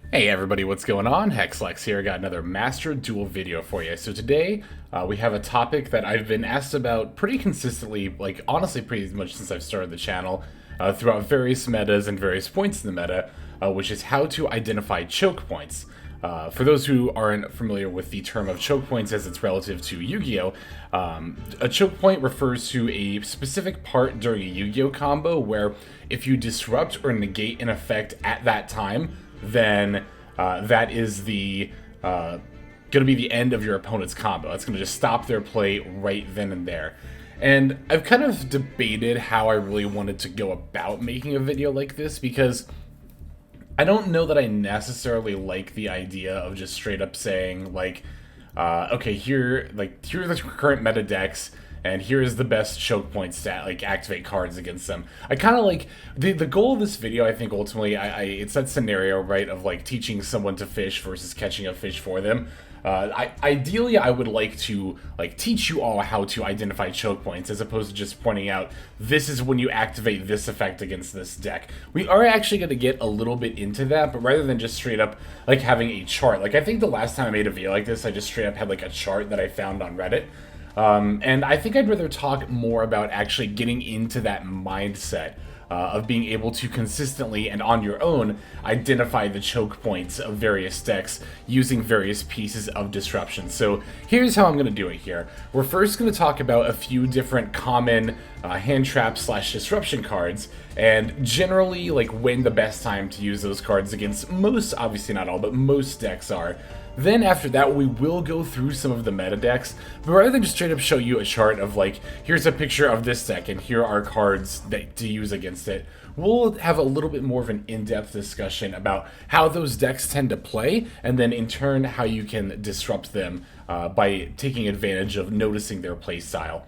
Hey everybody, what's going on? Hexlex here. Got another Master Duel video for you. So today we have a topic that I've been asked about pretty consistently, like honestly pretty much since I've started the channel, throughout various metas and various points in the meta, which is how to identify choke points. For those who aren't familiar with the term of choke points as it's relative to Yu-Gi-Oh, a choke point refers to a specific part during a Yu-Gi-Oh combo where if you disrupt or negate an effect at that time, then that is the going to be the end of your opponent's combo. It's going to just stop their play right then and there. And I've kind of debated how I really wanted to go about making a video like this because I don't know that I necessarily like the idea of just straight up saying like, okay, here are the current meta decks, and here's the best choke points to like activate cards against them. I kind of like the goal of this video. I think ultimately, it's that scenario, right, of like teaching someone to fish versus catching a fish for them. Ideally, I would like to like teach you all how to identify choke points as opposed to just pointing out this is when you activate this effect against this deck. We are actually going to get a little bit into that, but rather than just straight up like having a chart, like I think the last time I made a video like this, I just straight up had like a chart that I found on Reddit. And I think I'd rather talk more about actually getting into that mindset of being able to consistently and on your own identify the choke points of various decks using various pieces of disruption. So here's how I'm going to do it here. We're first going to talk about a few different common hand trap slash disruption cards, and generally like when the best time to use those cards against most, obviously not all, but most decks are. Then after that, we will go through some of the meta decks, but rather than just straight up show you a chart of like, here's a picture of this deck and here are cards that to use against it, we'll have a little bit more of an in-depth discussion about how those decks tend to play, and then in turn how you can disrupt them by taking advantage of noticing their play style.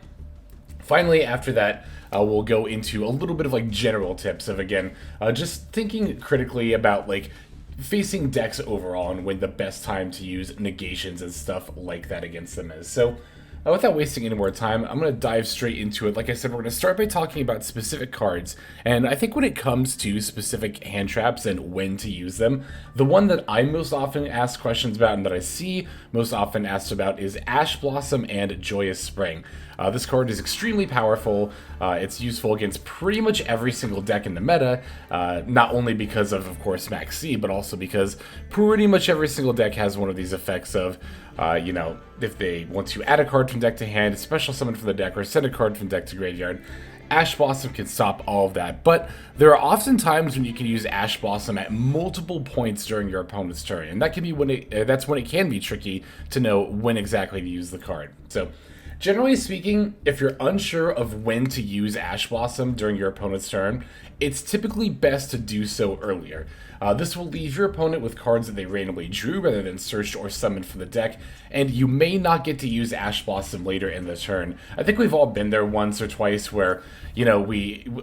Finally, after that, we'll go into a little bit of like general tips of, again, just thinking critically about like facing decks overall and when the best time to use negations and stuff like that against them is. So without wasting any more time, I'm going to dive straight into it. Like I said, we're going to start by talking about specific cards, and I think when it comes to specific hand traps and when to use them, the one that I most often ask questions about and that I see most often asked about is Ash Blossom and Joyous Spring. This card is extremely powerful. It's useful against pretty much every single deck in the meta, not only because of course, Maxi, but also because pretty much every single deck has one of these effects of, you know, if they want to add a card from deck to hand, special summon from the deck, or send a card from deck to graveyard, Ash Blossom can stop all of that. But there are often times when you can use Ash Blossom at multiple points during your opponent's turn, and that can be when that's when it can be tricky to know when exactly to use the card. So generally speaking, if you're unsure of when to use Ash Blossom during your opponent's turn, it's typically best to do so earlier. This will leave your opponent with cards that they randomly drew rather than searched or summoned from the deck, and you may not get to use Ash Blossom later in the turn. I think we've all been there once or twice where, you know,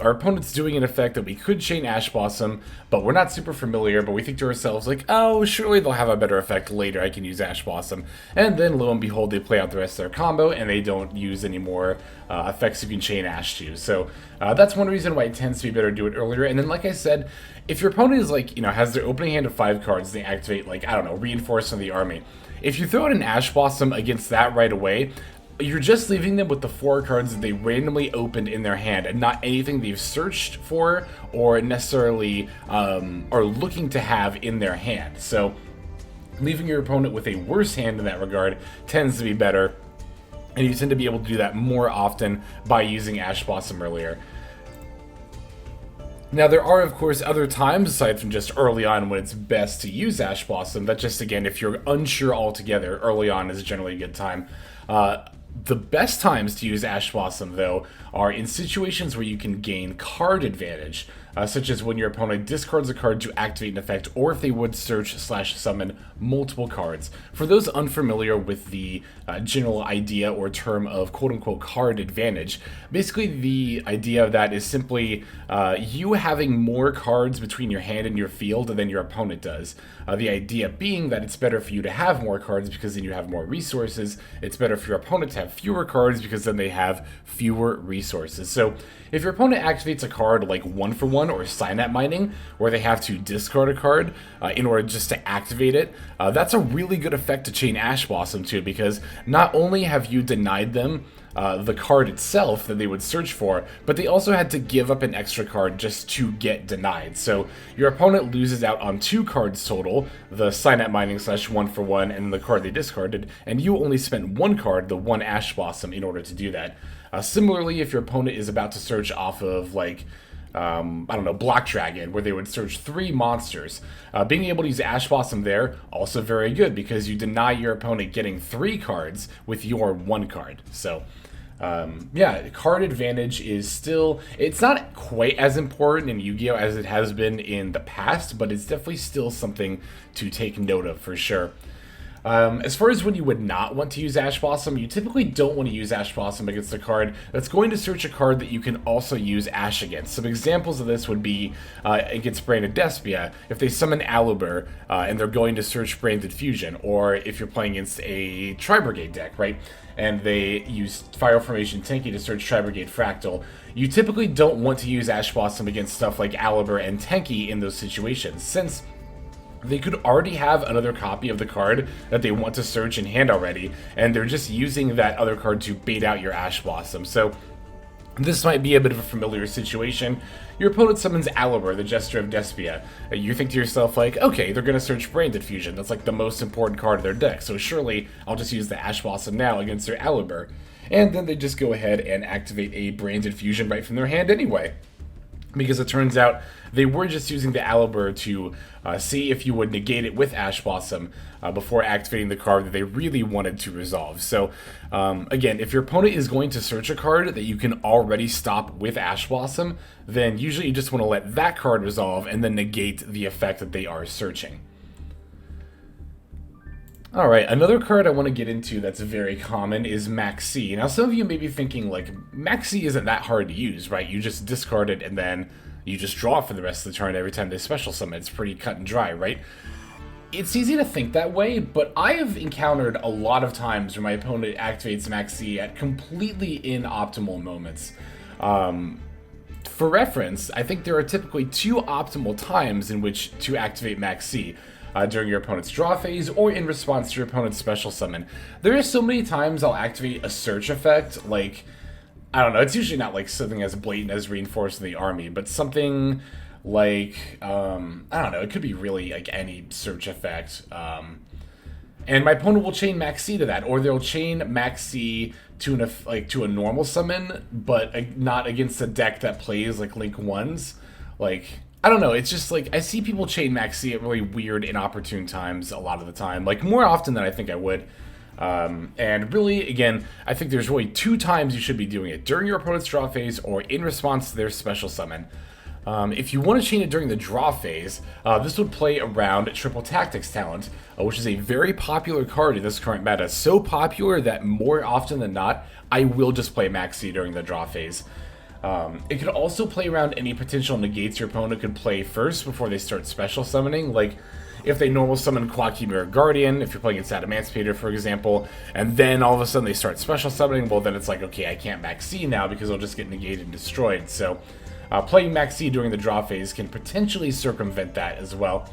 our opponent's doing an effect that we could chain Ash Blossom, but we're not super familiar, but we think to ourselves like, oh, surely they'll have a better effect later, I can use Ash Blossom. And then lo and behold, they play out the rest of their combo and they don't use any more effects you can chain Ash to. So that's one reason why it tends to be better to do it earlier. And then, like I said, if your opponent is like, you know, has their opening hand of 5 cards, they activate like, I don't know, Reinforcement of the Army. If you throw out an Ash Blossom against that right away, you're just leaving them with the 4 cards that they randomly opened in their hand and not anything they've searched for or necessarily are looking to have in their hand. So leaving your opponent with a worse hand in that regard tends to be better, and you tend to be able to do that more often by using Ash Blossom earlier. Now, there are, of course, other times, aside from just early on, when it's best to use Ash Blossom. That just, again, if you're unsure altogether, early on is generally a good time. The best times to use Ash Blossom, though, are in situations where you can gain card advantage, such as when your opponent discards a card to activate an effect, or if they would search/summon multiple cards. For those unfamiliar with the general idea or term of quote-unquote card advantage, basically the idea of that is simply you having more cards between your hand and your field than your opponent does. The idea being that it's better for you to have more cards because then you have more resources. It's better for your opponent to have fewer cards because then they have fewer resources. So if your opponent activates a card like 1-for-1 1 or Synapse Mining, where they have to discard a card in order just to activate it. That's a really good effect to chain Ash Blossom to, because not only have you denied them the card itself that they would search for, but they also had to give up an extra card just to get denied. So your opponent loses out on 2 cards total, the Synapse Mining / 1-for-1 and the card they discarded, and you only spent 1 card, the 1 Ash Blossom, in order to do that. Similarly, if your opponent is about to search off of, like, I don't know, Block Dragon, where they would search 3 monsters. Being able to use Ash Blossom there, also very good, because you deny your opponent getting 3 cards with your 1 card. So, yeah, card advantage is still, it's not quite as important in Yu-Gi-Oh! As it has been in the past, but it's definitely still something to take note of for sure. As far as when you would not want to use Ash Blossom, you typically don't want to use Ash Blossom against a card that's going to search a card that you can also use Ash against. Some examples of this would be against Branded Despia, if they summon Aluber and they're going to search Branded Fusion, or if you're playing against a Tri-Brigade deck, right? And they use Fire Formation Tenki to search Tri-Brigade Fractal. You typically don't want to use Ash Blossom against stuff like Aluber and Tenki in those situations, since they could already have another copy of the card that they want to search in hand already, and they're just using that other card to bait out your Ash Blossom. So this might be a bit of a familiar situation. Your opponent summons Aluber, the Jester of Despia. You think to yourself, like, okay, they're going to search Branded Fusion. That's like the most important card of their deck, so surely I'll just use the Ash Blossom now against their Aluber. And then they just go ahead and activate a Branded Fusion right from their hand anyway, because it turns out they were just using the Aluber to see if you would negate it with Ash Blossom before activating the card that they really wanted to resolve. So, again, if your opponent is going to search a card that you can already stop with Ash Blossom, then usually you just want to let that card resolve and then negate the effect that they are searching. Alright, another card I want to get into that's very common is Maxi. Now, some of you may be thinking, like, Maxi isn't that hard to use, right? You just discard it and then you just draw for the rest of the turn every time they special summon. It's pretty cut and dry, right? It's easy to think that way, but I have encountered a lot of times where my opponent activates Maxi at completely inoptimal moments. For reference, I think there are typically 2 optimal times in which to activate Maxi. During your opponent's draw phase, or in response to your opponent's special summon. There are so many times I'll activate a search effect, like, I don't know, it's usually not like something as blatant as Reinforcing the Army, but something like, I don't know, it could be really like any search effect. And my opponent will chain Maxi to that, or they'll chain Maxi to a normal summon, but not against a deck that plays like Link 1s. Like, I don't know, it's just like, I see people chain Maxi at really weird, inopportune times a lot of the time, like more often than I think I would. And really, again, I think there's really 2 times you should be doing it: during your opponent's draw phase or in response to their special summon. If you want to chain it during the draw phase, this would play around Triple Tactics Talent, which is a very popular card in this current meta. So popular that more often than not, I will just play Maxi during the draw phase. It could also play around any potential negates your opponent could play first before they start special summoning, like if they normal summon Quackmere Guardian, if you're playing against Atomancerator, for example, and then all of a sudden they start special summoning, well then it's like, okay, I can't Maxi now because they'll just get negated and destroyed. So playing Maxi during the draw phase can potentially circumvent that as well.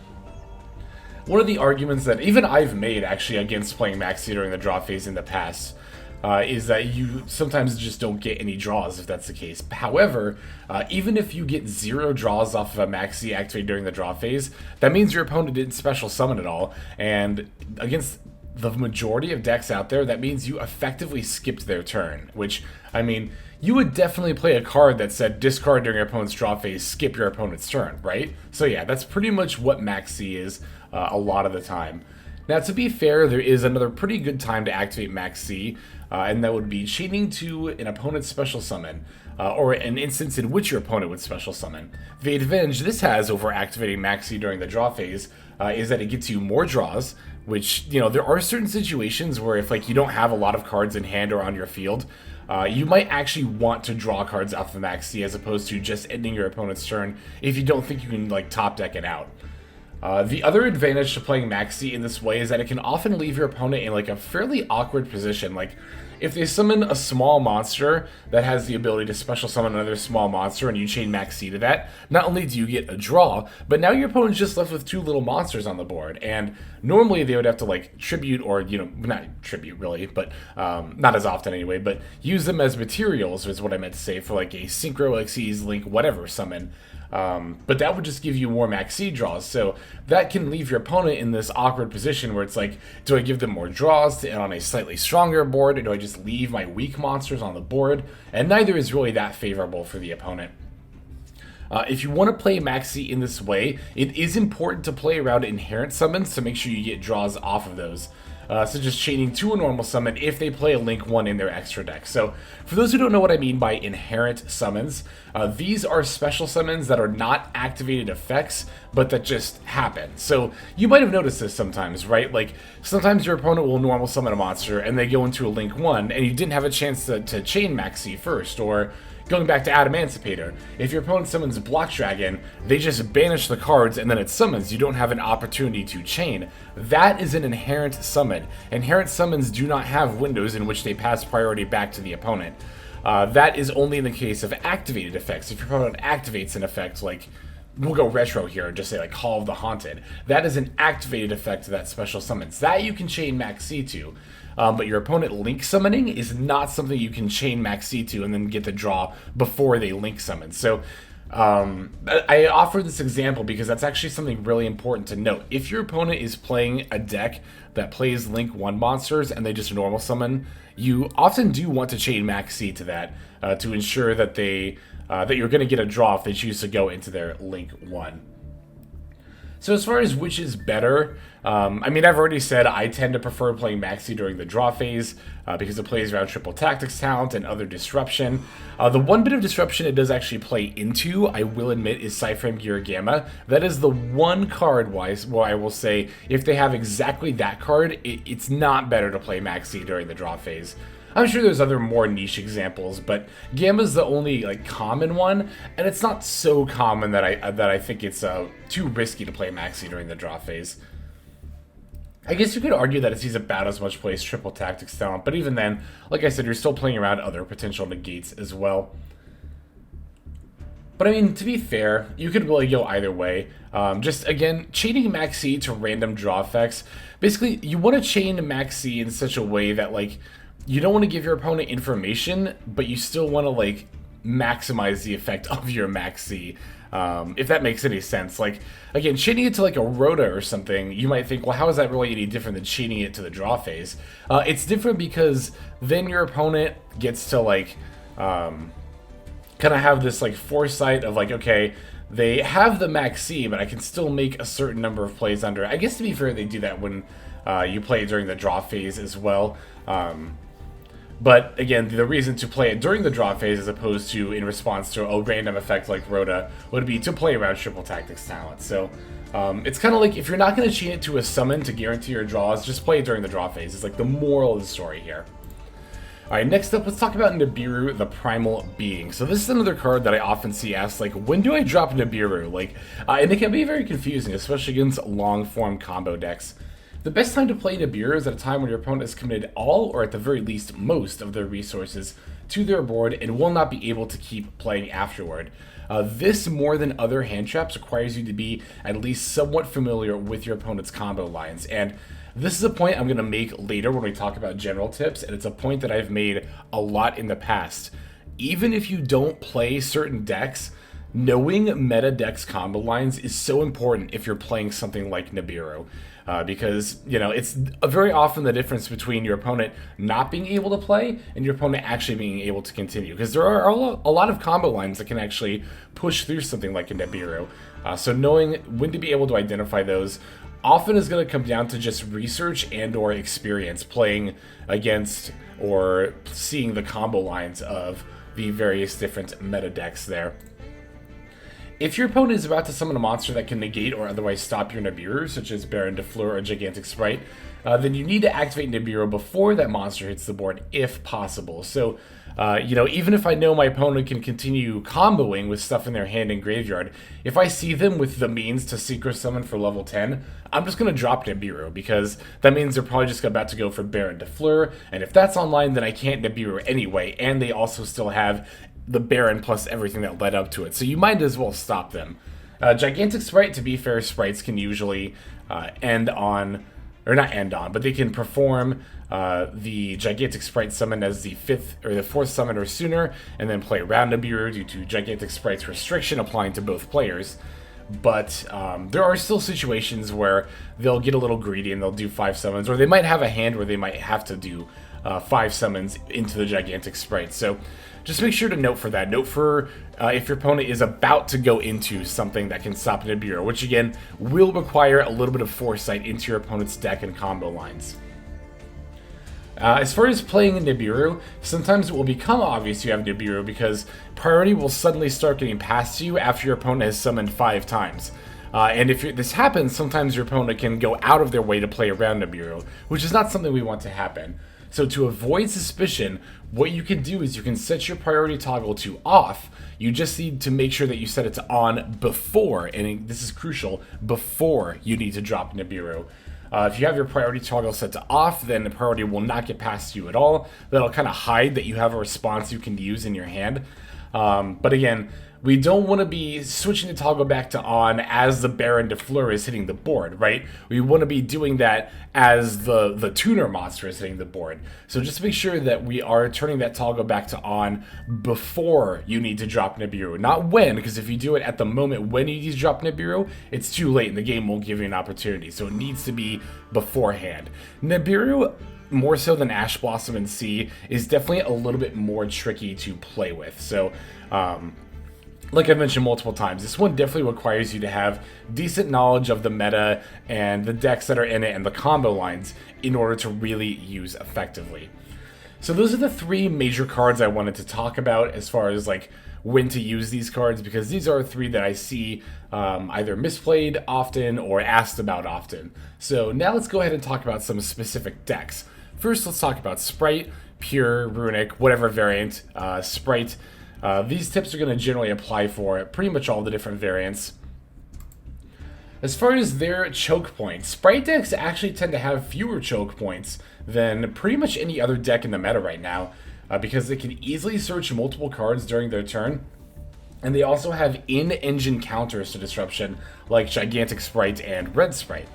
One of the arguments that even I've made actually against playing Maxi during the draw phase in the past is that you sometimes just don't get any draws if that's the case. However, even if you get 0 draws off of a Maxi activated during the draw phase, that means your opponent didn't special summon at all, and against the majority of decks out there, that means you effectively skipped their turn, which, I mean, you would definitely play a card that said discard during your opponent's draw phase, skip your opponent's turn, right? So yeah, that's pretty much what Maxi is a lot of the time. Now, to be fair, there is another pretty good time to activate Maxi, and that would be chaining to an opponent's special summon, or an instance in which your opponent would special summon. The advantage this has over activating Maxi during the draw phase is that it gets you more draws, which, you know, there are certain situations where if, like, you don't have a lot of cards in hand or on your field, you might actually want to draw cards off of Maxi as opposed to just ending your opponent's turn if you don't think you can, like, top deck it out. The other advantage to playing Maxi in this way is that it can often leave your opponent in like a fairly awkward position. Like, if they summon a small monster that has the ability to special summon another small monster and you chain Maxi to that, not only do you get a draw, but now your opponent's just left with 2 little monsters on the board. And normally they would have to like tribute, or, you know, not tribute really, but not as often anyway, but use them as materials is what I meant to say, for like a Synchro, Xyz, Link, whatever summon. But that would just give you more Maxi draws, so that can leave your opponent in this awkward position where it's like, do I give them more draws on a slightly stronger board, or do I just leave my weak monsters on the board? And neither is really that favorable for the opponent. If you want to play Maxi in this way, it is important to play around inherent summons to make sure you get draws off of those. So just chaining to a normal summon if they play a Link 1 in their extra deck. So for those who don't know what I mean by inherent summons, these are special summons that are not activated effects, but that just happen. So you might have noticed this sometimes, right? Like sometimes your opponent will normal summon a monster and they go into a Link 1 and you didn't have a chance to chain Maxi first, or going back to Atomancerator, if your opponent summons Block Dragon, they just banish the cards and then it summons. You don't have an opportunity to chain. That is an inherent summon. Inherent summons do not have windows in which they pass priority back to the opponent. That is only in the case of activated effects. If your opponent activates an effect, like, we'll go retro here and just say like Hall of the Haunted, that is an activated effect to that special summons. That you can chain Maxi to. But your opponent Link summoning is not something you can chain Maxi to and then get the draw before they Link summon. So I offer this example because that's actually something really important to note. If your opponent is playing a deck that plays Link 1 monsters and they just normal summon, you often do want to chain Maxi to that to ensure that that you're going to get a draw if they choose to go into their Link 1. So as far as which is better, I mean, I've already said I tend to prefer playing Maxi during the draw phase because it plays around triple tactics talent and other disruption. The one bit of disruption it does actually play into, I will admit, is Cyframe Gear Gamma. That is the one card where I will say if they have exactly that card, it's not better to play Maxi during the draw phase. I'm sure there's other more niche examples, but Gamma's the only like common one, and it's not so common that I think it's too risky to play Maxi during the draw phase. I guess you could argue that it sees about as much play as triple tactics talent, but even then, like I said, you're still playing around other potential negates as well. But I mean, to be fair, you could really go either way. Just again, chaining Maxi to random draw effects. Basically, you want to chain Maxi in such a way that like you don't want to give your opponent information, but you still want to like maximize the effect of your Maxi. If that makes any sense. Like, again, chaining it to like a Rhoda or something, you might think, well, how is that really any different than chaining it to the draw phase? It's different because then your opponent gets to like kind of have this like foresight of like, okay, they have the Maxi, but I can still make a certain number of plays under. I guess to be fair, they do that when you play during the draw phase as well. But again, the reason to play it during the draw phase as opposed to in response to a random effect like Rhoda would be to play around triple tactics talent. So it's kind of like if you're not going to chain it to a summon to guarantee your draws, just play it during the draw phase. It's like the moral of the story here. Alright, next up, let's talk about Nibiru, the Primal Being. So this is another card that I often see asked, like, when do I drop Nibiru? Like, and it can be very confusing, especially against long-form combo decks. The best time to play Nibiru is at a time when your opponent has committed all, or at the very least most, of their resources to their board and will not be able to keep playing afterward. This, more than other hand traps, requires you to be at least somewhat familiar with your opponent's combo lines. And this is a point I'm going to make later when we talk about general tips, and it's a point that I've made a lot in the past. Even if you don't play certain decks, knowing meta decks combo lines is so important if you're playing something like Nibiru. Because, you know, it's very often the difference between your opponent not being able to play and your opponent actually being able to continue. Because there are a lot of combo lines that can actually push through something like a Nibiru. So knowing when to be able to identify those often is going to come down to just research and or experience playing against or seeing the combo lines of the various different meta decks there. If your opponent is about to summon a monster that can negate or otherwise stop your Nibiru, such as Baron de Fleur or Gigantic Sprite, then you need to activate Nibiru before that monster hits the board, if possible. So You know, even if I know my opponent can continue comboing with stuff in their hand and graveyard, if I see them with the means to Secret Summon for level 10, I'm just going to drop Nibiru, because that means they're probably just about to go for Baron de Fleur, and if that's online, then I can't Nibiru anyway, and they also still have the Baron plus everything that led up to it, so you might as well stop them. Gigantic Sprite, to be fair, sprites can usually end on, or not end on, but they can perform the Gigantic Sprite summon as the 5th or the 4th summon or sooner, and then play around Nibiru due to Gigantic Sprite's restriction applying to both players. But there are still situations where they'll get a little greedy and they'll do 5 summons, or they might have a hand where they might have to do 5 summons into the Gigantic Sprite. So just make sure to note for that. Note for if your opponent is about to go into something that can stop Nibiru, which again will require a little bit of foresight into your opponent's deck and combo lines. As far as playing Nibiru, sometimes it will become obvious you have Nibiru because priority will suddenly start getting passed to you after your opponent has summoned 5 times. And if this happens, sometimes your opponent can go out of their way to play around Nibiru, which is not something we want to happen. So to avoid suspicion, what you can do is you can set your priority toggle to off. You just need to make sure that you set it to on before, and this is crucial, before you need to drop Nibiru. If you have your priority toggle set to off, then the priority will not get past you at all. That'll kind of hide that you have a response you can use in your hand. But again, we don't want to be switching the toggle back to on as the Baron de Fleur is hitting the board, right? We want to be doing that as the tuner monster is hitting the board. So just make sure that we are turning that toggle back to on before you need to drop Nibiru. Not when, because if you do it at the moment when you need to drop Nibiru, it's too late and the game won't give you an opportunity. So it needs to be beforehand. Nibiru, more so than Ash Blossom and C, is definitely a little bit more tricky to play with. So, like I mentioned multiple times, this one definitely requires you to have decent knowledge of the meta and the decks that are in it and the combo lines in order to really use effectively. So those are the 3 major cards I wanted to talk about as far as like when to use these cards, because these are 3 that I see either misplayed often or asked about often. So now let's go ahead and talk about some specific decks. First, let's talk about Sprite, Pure, Runic, whatever variant, Sprite. These tips are going to generally apply for pretty much all the different variants. As far as their choke points, Sprite decks actually tend to have fewer choke points than pretty much any other deck in the meta right now, because they can easily search multiple cards during their turn, and they also have in-engine counters to Disruption like Gigantic Sprite and Red Sprite.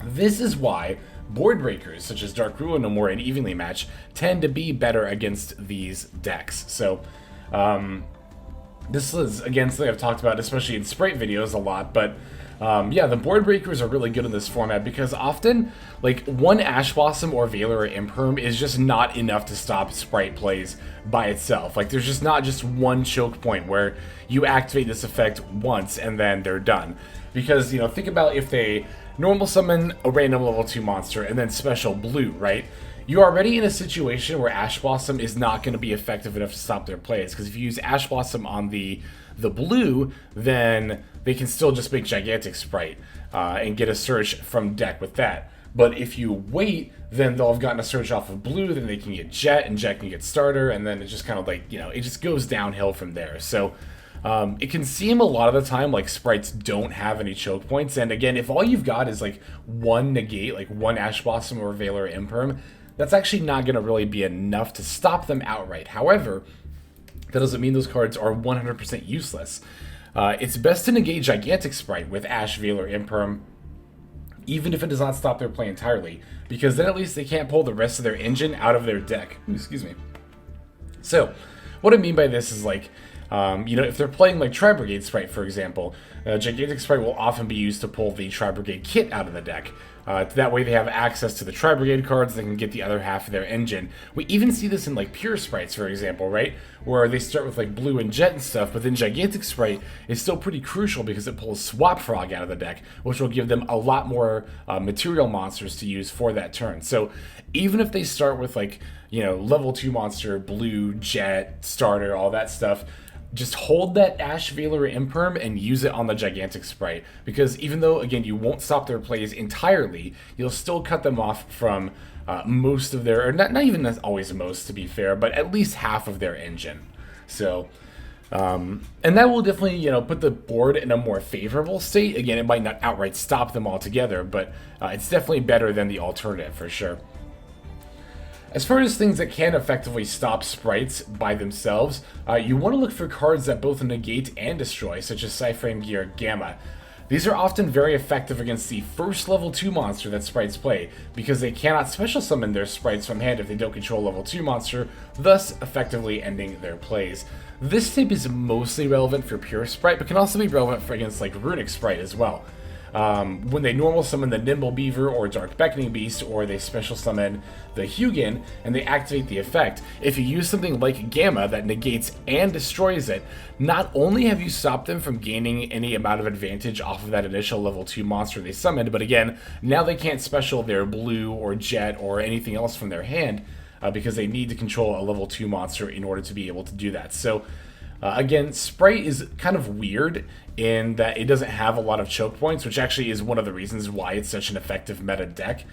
This is why board breakers such as Dark Ruin No More and Evenly Match tend to be better against these decks. So this is, again, something I've talked about, especially in Sprite videos a lot, but yeah, the board breakers are really good in this format because often, like, one Ash Blossom or Veiler or Imperm is just not enough to stop Sprite plays by itself. Like, there's just not just one choke point where you activate this effect once and then they're done. Because, you know, think about if they normal summon a random level 2 monster and then special blue, right? You're already in a situation where Ash Blossom is not going to be effective enough to stop their plays, because if you use Ash Blossom on the blue, then they can still just make Gigantic Sprite and get a search from deck with that. But if you wait, then they'll have gotten a search off of blue, then they can get Jet, and Jet can get Starter, and then it's just kind of like, you know, it just goes downhill from there. So it can seem a lot of the time like sprites don't have any choke points, and again, if all you've got is like one negate, like one Ash Blossom or Veiler Imperm, that's actually not going to really be enough to stop them outright. However, that doesn't mean those cards are 100% useless. It's best to negate Gigantic Sprite with Ash, Veiler, Imperm, even if it does not stop their play entirely, because then at least they can't pull the rest of their engine out of their deck. Excuse me. So, what I mean by this is like, you know, if they're playing like Tri-Brigade Sprite, for example, Gigantic Sprite will often be used to pull the Tri-Brigade kit out of the deck. That way they have access to the Tri-Brigade cards, they can get the other half of their engine. We even see this in like Pure Sprites, for example, right? Where they start with like Blue and Jet and stuff, but then Gigantic Sprite is still pretty crucial because it pulls Swap Frog out of the deck, which will give them a lot more material monsters to use for that turn. So even if they start with like, you know, level 2 monster, Blue, Jet, Starter, all that stuff, just hold that Ash Velar Imperm and use it on the Gigantic Sprite. Because even though, again, you won't stop their plays entirely, you'll still cut them off from most of their, or not even always most to be fair, but at least half of their engine. So, and that will definitely, put the board in a more favorable state. Again, it might not outright stop them altogether, but it's definitely better than the alternative for sure. As far as things that can effectively stop sprites by themselves, you want to look for cards that both negate and destroy, such as Cyframe Gear Gamma. These are often very effective against the first level 2 monster that sprites play, because they cannot special summon their sprites from hand if they don't control level 2 monster, thus effectively ending their plays. This tip is mostly relevant for pure sprite, but can also be relevant for against like Runic Sprite as well. When they normal summon the Nimble Beaver or Dark Beckoning Beast, or they special summon the Hugin and they activate the effect, if you use something like Gamma that negates and destroys it, not only have you stopped them from gaining any amount of advantage off of that initial level 2 monster they summoned, but again, now they can't special their blue or jet or anything else from their hand because they need to control a level 2 monster in order to be able to do that. So again, Sprite is kind of weird in that it doesn't have a lot of choke points, which actually is one of the reasons why it's such an effective meta deck.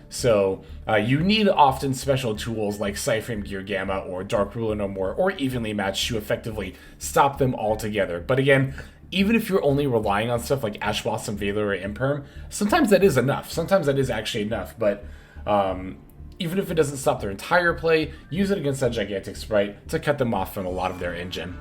So you need often special tools like Cyframe Gear Gamma or Dark Ruler No More or Evenly Matched to effectively stop them altogether. But again, even if you're only relying on stuff like Ash Blossom, Velar, or Imperm, sometimes that is enough. Sometimes that is actually enough, but even if it doesn't stop their entire play, use it against that Gigantic Sprite to cut them off from a lot of their engine.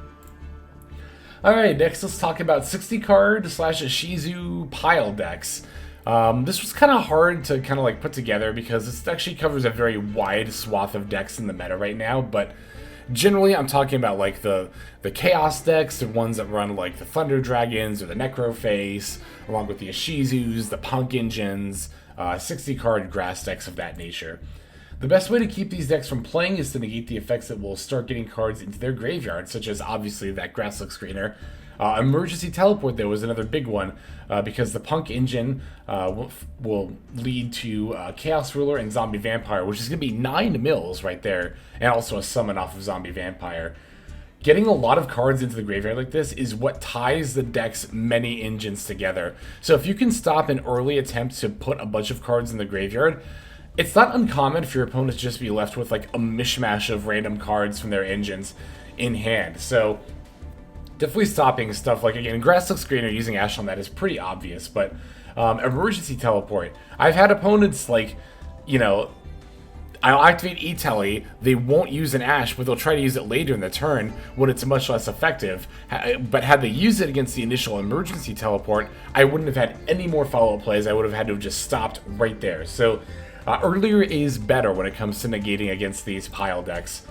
Alright, next let's talk about 60 card / Shizu pile decks. This was kind of hard to kind of like put together because this actually covers a very wide swath of decks in the meta right now, but generally I'm talking about like the Chaos decks, the ones that run like the Thunder Dragons or the Necroface, along with the Shizus, the Punk Engines, 60 card grass decks of that nature. The best way to keep these decks from playing is to negate the effects that will start getting cards into their graveyard, such as obviously that grass looks greener. Emergency Teleport, though, is another big one, because the Punk Engine will lead to Chaos Ruler and Zombie Vampire, which is going to be 9 mills right there, and also a summon off of Zombie Vampire. Getting a lot of cards into the graveyard like this is what ties the deck's many engines together. So if you can stop an early attempt to put a bunch of cards in the graveyard, it's not uncommon for your opponents to just be left with like a mishmash of random cards from their engines in hand. So definitely stopping stuff like, again, Grass looks greener, using Ash on that is pretty obvious, but Emergency Teleport. I've had opponents like, I'll activate E-Tele, they won't use an Ash, but they'll try to use it later in the turn when it's much less effective. But had they used it against the initial Emergency Teleport, I wouldn't have had any more follow-up plays. I would have had to have just stopped right there. So earlier is better when it comes to negating against these pile decks.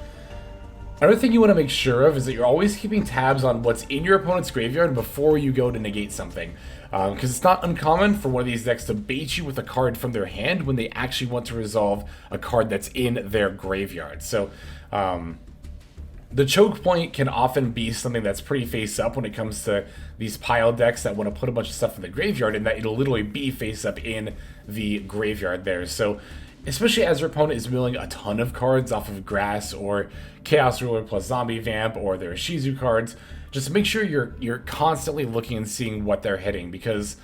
Another thing you want to make sure of is that you're always keeping tabs on what's in your opponent's graveyard before you go to negate something. Because it's not uncommon for one of these decks to bait you with a card from their hand when they actually want to resolve a card that's in their graveyard. So the choke point can often be something that's pretty face up when it comes to these pile decks that want to put a bunch of stuff in the graveyard, and that it'll literally be face up in the graveyard there. So especially as your opponent is milling a ton of cards off of Grass or Chaos Ruler plus Zombie Vamp or their Shizu cards, just make sure you're constantly looking and seeing what they're hitting, because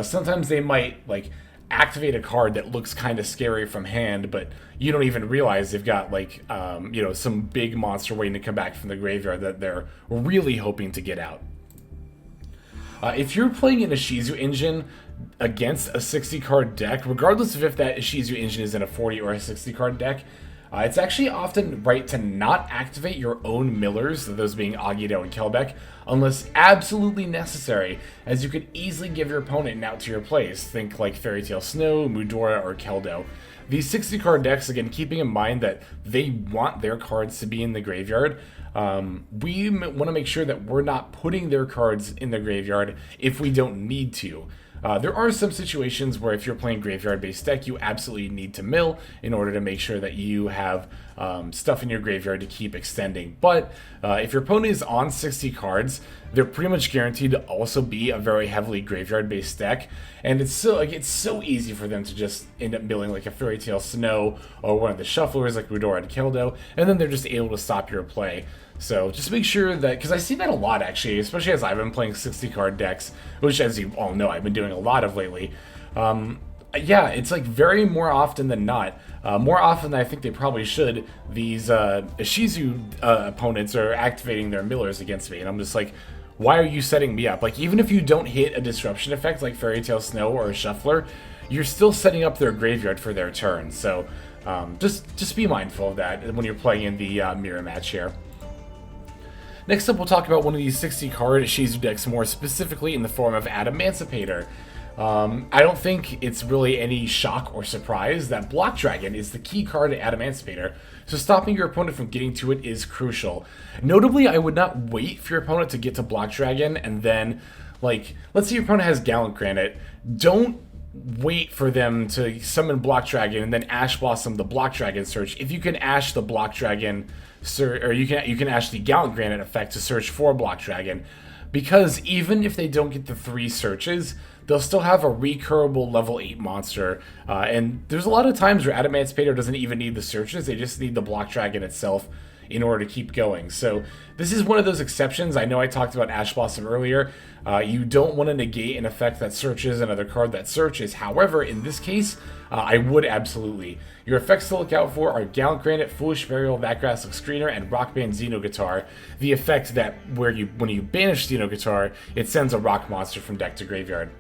sometimes they might like activate a card that looks kind of scary from hand, but you don't even realize they've got like some big monster waiting to come back from the graveyard that they're really hoping to get out. If you're playing in a Shizu engine against a 60 card deck, regardless of if that Shizu engine is in a 40 or a 60 card deck, it's actually often right to not activate your own millers, those being Agito and Kelbeck, unless absolutely necessary, as you could easily give your opponent an out to your plays. Think like Fairy Tail Snow, Mudora, or Keldo. These 60 card decks, again, keeping in mind that they want their cards to be in the graveyard, we want to make sure that we're not putting their cards in the graveyard if we don't need to. There are some situations where if you're playing graveyard-based deck, you absolutely need to mill in order to make sure that you have stuff in your graveyard to keep extending. But if your opponent is on 60 cards, they're pretty much guaranteed to also be a very heavily graveyard-based deck, and it's so easy for them to just end up milling like a Fairy Tail Snow or one of the shufflers like Rudora and Kildo, and then they're just able to stop your play. So just make sure that, because I see that a lot actually, especially as I've been playing 60 card decks, which as you all know I've been doing a lot of lately. Yeah, it's like very more often than not, more often than I think they probably should, these Shizu opponents are activating their millers against me, and I'm just like, why are you setting me up? Like, even if you don't hit a disruption effect like Fairy Tale Snow or a Shuffler, you're still setting up their graveyard for their turn. So just be mindful of that when you're playing in the mirror match here. Next up, we'll talk about one of these 60 card Shizu decks more specifically in the form of Atomancerator. I don't think it's really any shock or surprise that Block Dragon is the key card to Atomancerator, so stopping your opponent from getting to it is crucial. Notably, I would not wait for your opponent to get to Block Dragon and then, like, let's say your opponent has Gallant Granite. Don't wait for them to summon Block Dragon and then Ash Blossom the Block Dragon search. If you can Ash the Block Dragon, or you can Ash the Gallant Granite effect to search for Block Dragon, because even if they don't get the 3 searches, they'll still have a recurable level 8 monster. And there's a lot of times where Atomancerator doesn't even need the searches, they just need the Block Dragon itself in order to keep going. So this is one of those exceptions. I know I talked about Ash Blossom earlier. You don't want to negate an effect that searches another card that searches. However, in this case, I would absolutely. Your effects to look out for are Gallant Granite, Foolish Burial, That Grass Looks Greener, and Rock Band Xeno Guitar. The effect that when you banish Xeno Guitar, it sends a rock monster from deck to graveyard.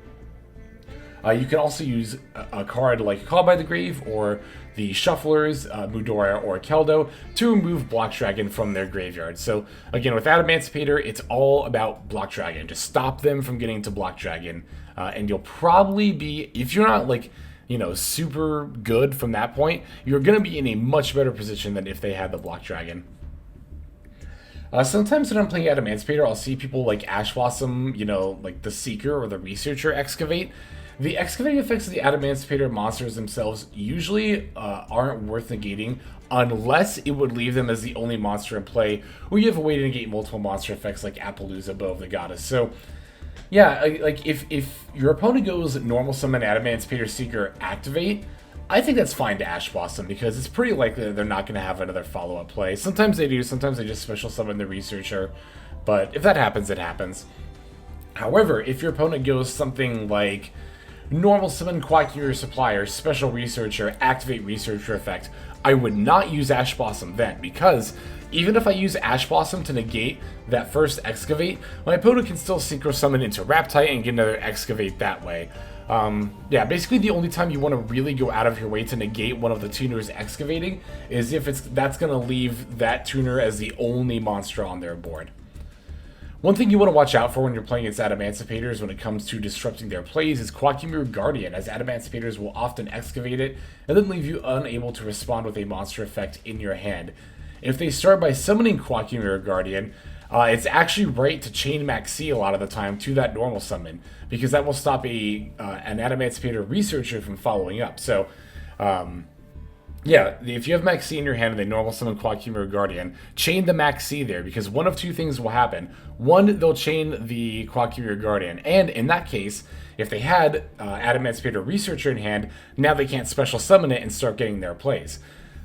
You can also use a card like Call by the Grave or the Shufflers, Mudora or Keldo, to remove Block Dragon from their graveyard. So again, with Atomancerator, it's all about Block Dragon. Just stop them from getting to Block Dragon, and you'll probably be, if you're not like, you know, super good from that point, you're going to be in a much better position than if they had the Block Dragon. Sometimes when I'm playing Atomancerator, I'll see people like Ash Blossom, you know, like the Seeker or the Researcher excavate. The excavating effects of the Atomancerator monsters themselves usually aren't worth negating unless it would leave them as the only monster in play, or you have a way to negate multiple monster effects like Appaloosa, Bow of the Goddess. So yeah, like if your opponent goes normal summon Atomancerator Seeker activate, I think that's fine to Ash Blossom, because it's pretty likely that they're not going to have another follow-up play. Sometimes they do, sometimes they just special summon the Researcher, but if that happens, it happens. However, if your opponent goes something like normal summon Quackir Supplier, Special Researcher, Activate Researcher effect, I would not use Ash Blossom then, because even if I use Ash Blossom to negate that first Excavate, my opponent can still Synchro Summon into Raptite and get another Excavate that way. Yeah, basically the only time you want to really go out of your way to negate one of the tuners excavating is if that's going to leave that tuner as the only monster on their board. One thing you want to watch out for when you're playing against Atomancipators when it comes to disrupting their plays is Quackir Guardian, as Atomancipators will often excavate it and then leave you unable to respond with a monster effect in your hand. If they start by summoning Quackir Guardian, it's actually right to chain Maxi a lot of the time to that normal summon, because that will stop an Atomancipator Researcher from following up. So, yeah, if you have Maxi in your hand and they normal summon Quackir Guardian, chain the Maxi there, because one of two things will happen. One, they'll chain the Quackir Guardian, and in that case, if they had Atomancipator Researcher in hand, now they can't special summon it and start getting their plays.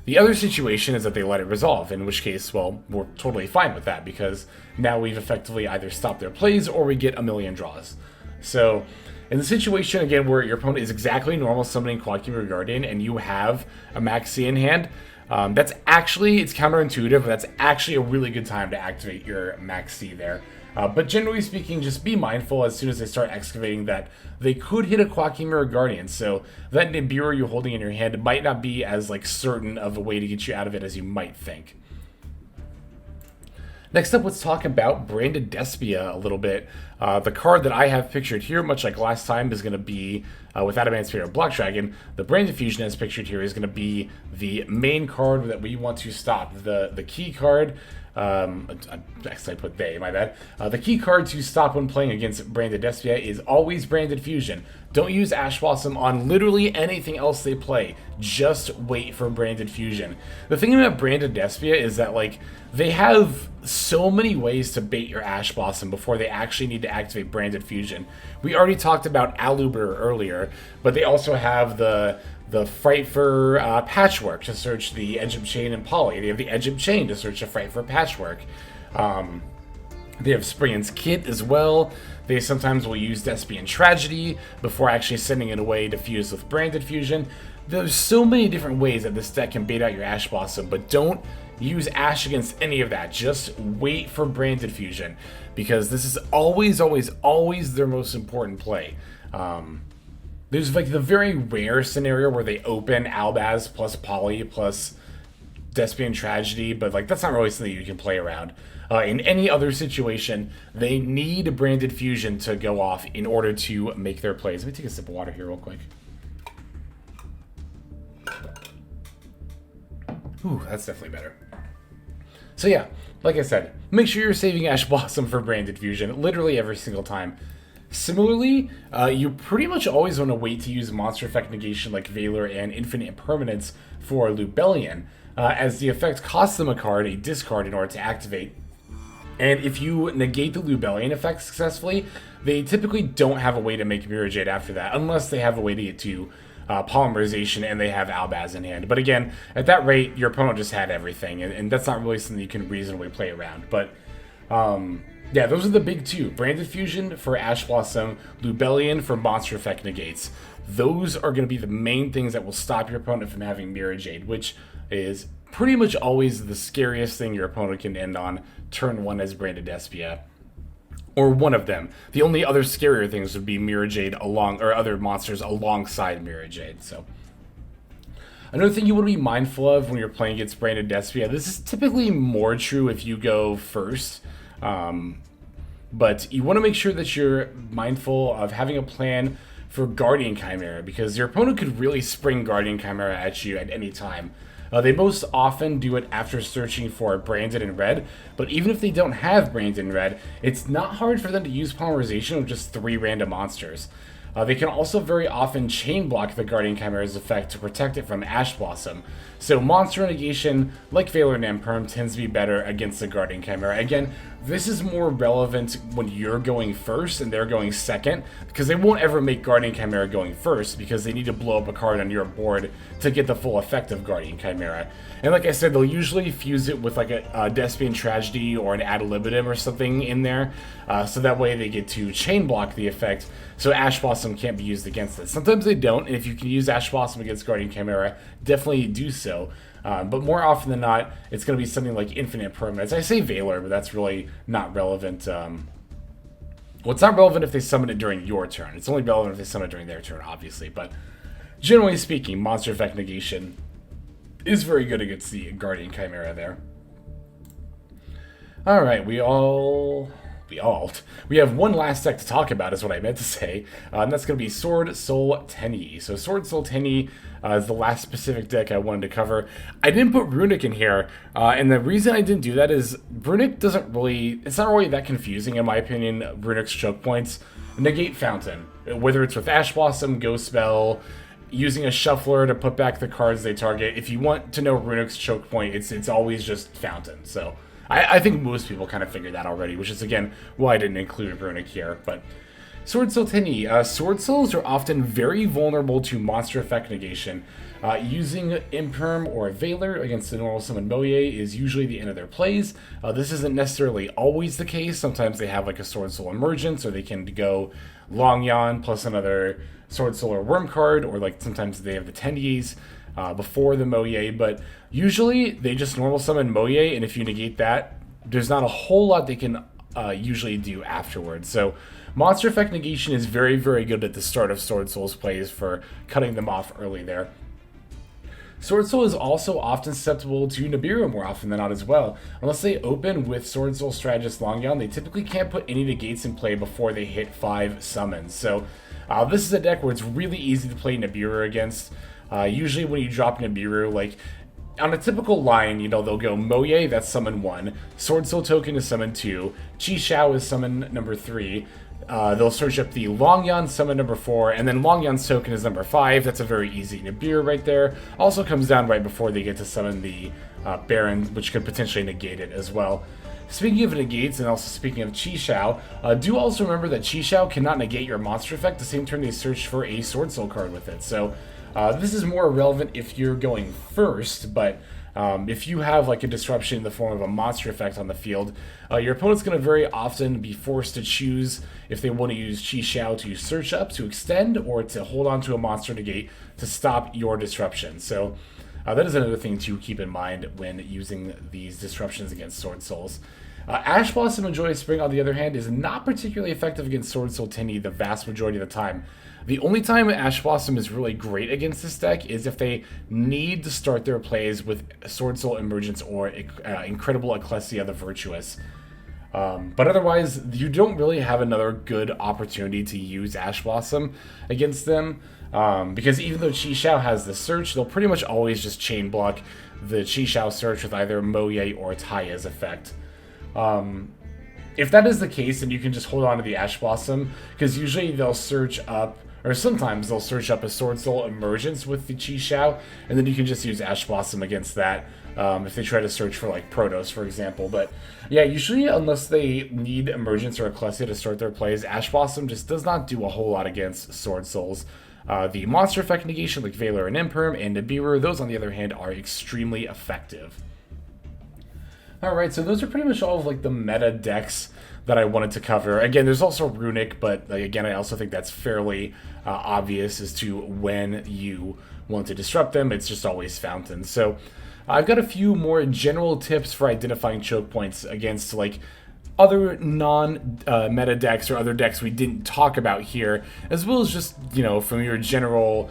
The other situation is that they let it resolve, in which case, well, we're totally fine with that, because now we've effectively either stopped their plays or we get a million draws. So, in the situation, again, where your opponent is exactly normal summoning Quackir Guardian and you have a Maxi in hand, that's actually, it's counterintuitive, but that's actually a really good time to activate your Maxi there. But generally speaking, just be mindful as soon as they start excavating that they could hit a Quackir Guardian, so that Nibiru you're holding in your hand might not be as like certain of a way to get you out of it as you might think. Next up, let's talk about Branded Despia a little bit. The card that I have pictured here, much like last time, is going to be, with Atomancerator Block Dragon, the Branded Fusion as pictured here is going to be the main card that we want to stop. The key card, actually I put they, my bad. The key card to stop when playing against Branded Despia is always Branded Fusion. Don't use Ash Blossom on literally anything else they play. Just wait for Branded Fusion. The thing about Branded Despia is that, like, they have so many ways to bait your Ash Blossom before they actually need to activate Branded Fusion. We already talked about Aluber earlier, but they also have the Frightfur Patchwork to search the Edge of Chain and Poly. They have the Edge of Chain to search the Frightfur Patchwork. They have Sprite's Kit as well. They sometimes will use Despian Tragedy before actually sending it away to fuse with Branded Fusion. There's so many different ways that this deck can bait out your Ash Blossom, but don't use Ash against any of that. Just wait for Branded Fusion, because this is always, always, always their most important play. There's like the very rare scenario where they open Albaz plus Poly plus Despian Tragedy, but like that's not really something you can play around. In any other situation, they need Branded Fusion to go off in order to make their plays. Let me take a sip of water here real quick. Ooh, that's definitely better. So yeah, like I said, make sure you're saving Ash Blossom for Branded Fusion literally every single time. Similarly, you pretty much always want to wait to use Monster Effect Negation like Valor and Infinite Impermanence for Lubellion, as the effect costs them a discard in order to activate. And if you negate the Lubellion effect successfully, they typically don't have a way to make Mirror Jade after that, unless they have a way to get to Polymerization and they have Albaz in hand. But again, at that rate, your opponent just had everything, and that's not really something you can reasonably play around. But yeah, those are the big two. Branded Fusion for Ash Blossom, Lubellion for Monster Effect Negates. Those are going to be the main things that will stop your opponent from having Mirror Jade, which is pretty much always the scariest thing your opponent can end on turn 1 as Branded Despia. Or one of them. The only other scarier things would be Mirror Jade or other monsters alongside Mirror Jade. So another thing you want to be mindful of when you're playing against Branded Despia, this is typically more true if you go first, but you want to make sure that you're mindful of having a plan for Guardian Chimera, because your opponent could really spring Guardian Chimera at you at any time. They most often do it after searching for Branded in red, but even if they don't have Branded in red, it's not hard for them to use Polymerization with just 3 random monsters. They can also very often chain block the Guardian Chimera's effect to protect it from Ash Blossom. So Monster Negation, like Valor and Imperm, tends to be better against the Guardian Chimera. Again, this is more relevant when you're going first and they're going second, because they won't ever make Guardian Chimera going first, because they need to blow up a card on your board to get the full effect of Guardian Chimera. And like I said, they'll usually fuse it with like a Despian Tragedy or an Ad Libitum or something in there, so that way they get to chain block the effect, so Ash Blossom can't be used against it. Sometimes they don't, and if you can use Ash Blossom against Guardian Chimera, definitely do so. But more often than not, it's going to be something like Infinite Impermanence. I say Valor, but that's really not relevant. Well, it's not relevant if they summon it during your turn. It's only relevant if they summon it during their turn, obviously. But generally speaking, Monster Effect Negation is very good against the Guardian Chimera there. Alright, we have one last deck to talk about, is what I meant to say, and that's going to be Sword Soul Tenyi. So Sword Soul Tenyi is the last specific deck I wanted to cover. I didn't put Runic in here, and the reason I didn't do that is Runic it's not really that confusing in my opinion. Runic's choke points: Negate Fountain, whether it's with Ash Blossom, Ghost Spell, using a shuffler to put back the cards they target. If you want to know Runic's choke point, it's always just Fountain. So I think most people kind of figured that already, which is, again, why I didn't include Runic here. But Sword Soul Tenyi. Sword Souls are often very vulnerable to Monster Effect Negation. Using Imperm or Valor against the normal summon Moye is usually the end of their plays. This isn't necessarily always the case. Sometimes they have like a Sword Soul Emergence, or they can go Long Yon plus another Sword Soul or Worm card, or like sometimes they have the Tenyis before the Moye, but usually they just normal summon Moye, and if you negate that, there's not a whole lot they can usually do afterwards. So Monster Effect Negation is very, very good at the start of Sword Soul's plays for cutting them off early there. Sword Soul is also often susceptible to Nibiru more often than not as well. Unless they open with Sword Soul Strategist Longyon, they typically can't put any negates in play before they hit 5 summons. So this is a deck where it's really easy to play Nibiru against. Usually when you drop Nibiru, like on a typical line, you know, they'll go Moye, that's summon 1, Sword Soul Token is summon 2, Chi Shao is summon number 3, they'll search up the Longyon, summon number 4, and then Longyon's token is number 5. That's a very easy Nibiru right there. Also comes down right before they get to summon the Baron, which could potentially negate it as well. Speaking of negates, and also speaking of Chi Shao, do also remember that Chi Shao cannot negate your monster effect the same turn they search for a Sword Soul card with it. So this is more relevant if you're going first, but If you have like a disruption in the form of a monster effect on the field, your opponent's going to very often be forced to choose if they want to use Chi Xiao to search up, to extend, or to hold on to a monster negate to stop your disruption. So that is another thing to keep in mind when using these disruptions against Sword Souls. Ash Blossom and Joyous Spring, on the other hand, is not particularly effective against Sword Soul Tinny the vast majority of the time. The only time Ash Blossom is really great against this deck is if they need to start their plays with Sword Soul Emergence or Incredible Ecclesia the Virtuous. But otherwise, you don't really have another good opportunity to use Ash Blossom against them. Because even though Chi Xiao has the search, they'll pretty much always just chain block the Chi Xiao search with either Moye or Taya's effect. If that is the case, then you can just hold on to the Ash Blossom, because usually they'll search up, or sometimes they'll search up a Sword Soul Emergence with the Chi Xiao, and then you can just use Ash Blossom against that if they try to search for like Protos, for example. But yeah, usually unless they need Emergence or Ecclesia to start their plays, Ash Blossom just does not do a whole lot against Sword Souls. The monster effect negation like Valor and Imperm and Nibiru, those on the other hand are extremely effective. Alright, so those are pretty much all of like the meta decks that I wanted to cover. Again, there's also Runic, but again, I also think that's fairly obvious as to when you want to disrupt them. It's just always Fountain. So I've got a few more general tips for identifying choke points against like other non-meta decks or other decks we didn't talk about here, as well as just, you know, from your general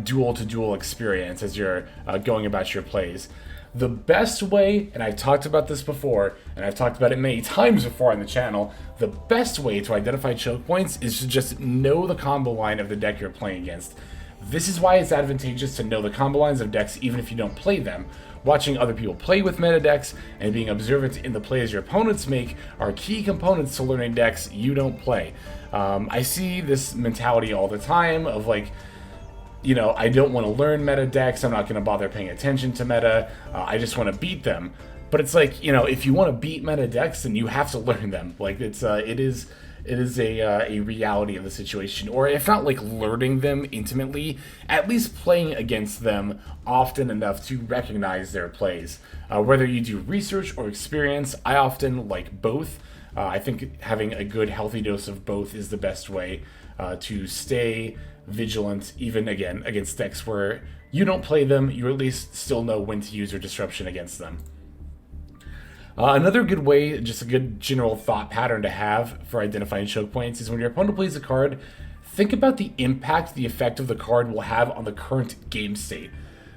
duel-to-duel experience as you're going about your plays. The best way, and I've talked about this before, and I've talked about it many times before on the channel, the best way to identify choke points is to just know the combo line of the deck you're playing against. This is why it's advantageous to know the combo lines of decks even if you don't play them. Watching other people play with meta decks and being observant in the plays your opponents make are key components to learning decks you don't play. I see this mentality all the time of like, you know, I don't want to learn meta decks, I'm not going to bother paying attention to meta, I just want to beat them. But it's like, you know, if you want to beat meta decks, then you have to learn them. Like, it is a reality of the situation. Or if not like learning them intimately, at least playing against them often enough to recognize their plays. Whether you do research or experience, I often like both. I think having a good healthy dose of both is the best way to stay vigilant, even again against decks where you don't play them. You at least still know when to use your disruption against them. Another good way, just a good general thought pattern to have for identifying choke points, is when your opponent plays a card, think about the impact the effect of the card will have on the current game state.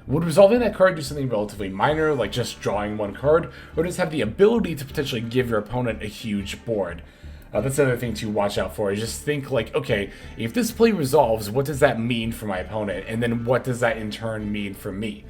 Would resolving that card do something relatively minor, like just drawing one card, or does it have the ability to potentially give your opponent a huge board? That's another thing to watch out for, is just think like, okay, if this play resolves, what does that mean for my opponent? And then what does that in turn mean for me?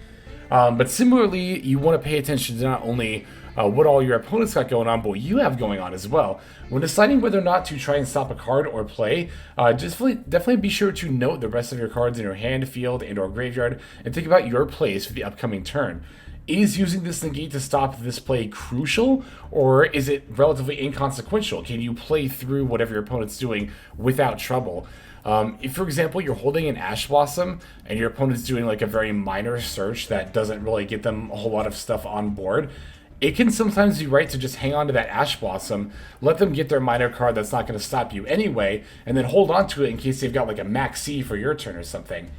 But similarly, you want to pay attention to not only what all your opponents got going on, but what you have going on as well. When deciding whether or not to try and stop a card or play, definitely be sure to note the rest of your cards in your hand, field, and or graveyard, and think about your plays for the upcoming turn. Is using this negate to stop this play crucial, or is it relatively inconsequential? Can you play through whatever your opponent's doing without trouble? If, for example, you're holding an Ash Blossom and your opponent's doing like a very minor search that doesn't really get them a whole lot of stuff on board, it can sometimes be right to just hang on to that Ash Blossom, let them get their minor card that's not going to stop you anyway, and then hold on to it in case they've got like a Maxi for your turn or something.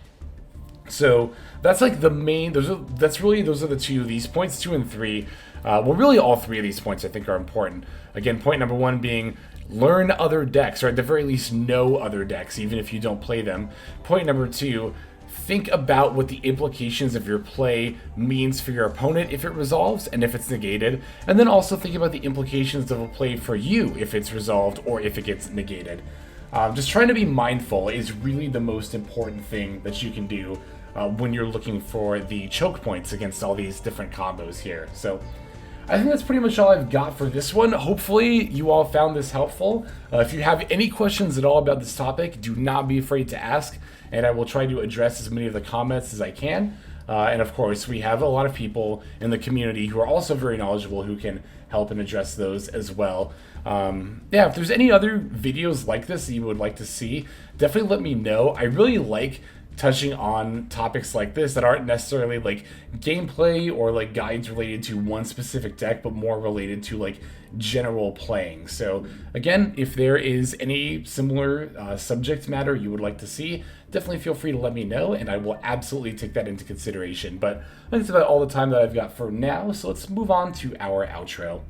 So that's like the main, those are the two, these points 2 and 3. Well, really all three of these points I think are important. Again, point number 1 being learn other decks, or at the very least know other decks, even if you don't play them. Point number 2, think about what the implications of your play means for your opponent if it resolves and if it's negated. And then also think about the implications of a play for you if it's resolved or if it gets negated. Just trying to be mindful is really the most important thing that you can do when you're looking for the choke points against all these different combos here. So I think that's pretty much all I've got for this one. Hopefully you all found this helpful. If you have any questions at all about this topic, do not be afraid to ask, and I will try to address as many of the comments as I can. And of course, we have a lot of people in the community who are also very knowledgeable who can help and address those as well. Yeah, if there's any other videos like this that you would like to see, definitely let me know. I really like touching on topics like this that aren't necessarily like gameplay or like guides related to one specific deck, but more related to like general playing. So again, if there is any similar subject matter you would like to see, definitely feel free to let me know, and I will absolutely take that into consideration. But I think that's about all the time that I've got for now, so let's move on to our outro.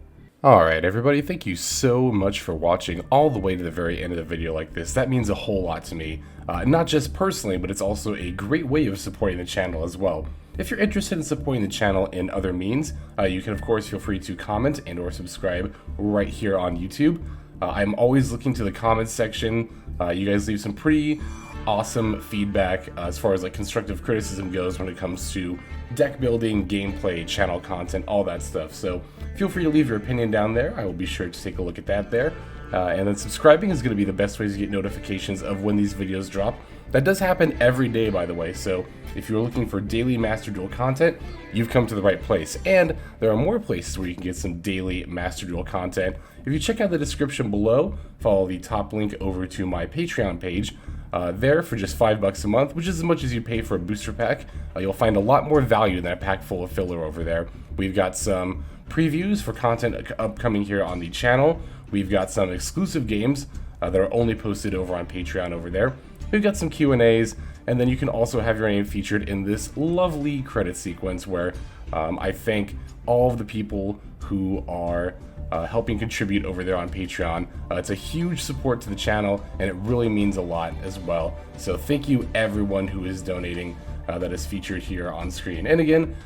Alright everybody, thank you so much for watching all the way to the very end of the video like this. That means a whole lot to me. Not just personally, but it's also a great way of supporting the channel as well. If you're interested in supporting the channel in other means, you can of course feel free to comment and or subscribe right here on YouTube. I'm always looking to the comments section. You guys leave some pretty awesome feedback as far as like constructive criticism goes when it comes to deck building, gameplay, channel content, all that stuff. So feel free to leave your opinion down there. I will be sure to take a look at that there. And then subscribing is going to be the best way to get notifications of when these videos drop. That does happen every day, by the way, so if you're looking for daily Master Duel content, you've come to the right place. And there are more places where you can get some daily Master Duel content. If you check out the description below, follow the top link over to my Patreon page. There for just $5 a month, which is as much as you pay for a booster pack. You'll find a lot more value than a pack full of filler over there. We've got some previews for content upcoming here on the channel. We've got some exclusive games that are only posted over on Patreon over there. We've got some Q&As, and then you can also have your name featured in this lovely credit sequence where I thank all of the people who are helping contribute over there on Patreon. It's a huge support to the channel, and it really means a lot as well. So thank you everyone who is donating that is featured here on screen. And again,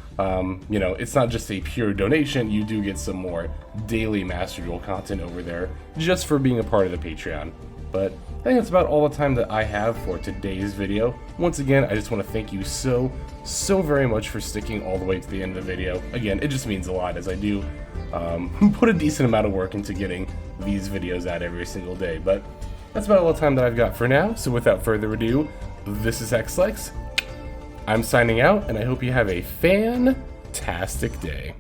you know, it's not just a pure donation, you do get some more daily Master Duel content over there just for being a part of the Patreon. But I think that's about all the time that I have for today's video. Once again, I just want to thank you so very much for sticking all the way to the end of the video. Again, it just means a lot, as I do put a decent amount of work into getting these videos out every single day. But that's about all the time that I've got for now, so without further ado, this is Xlex. I'm signing out, and I hope you have a fantastic day.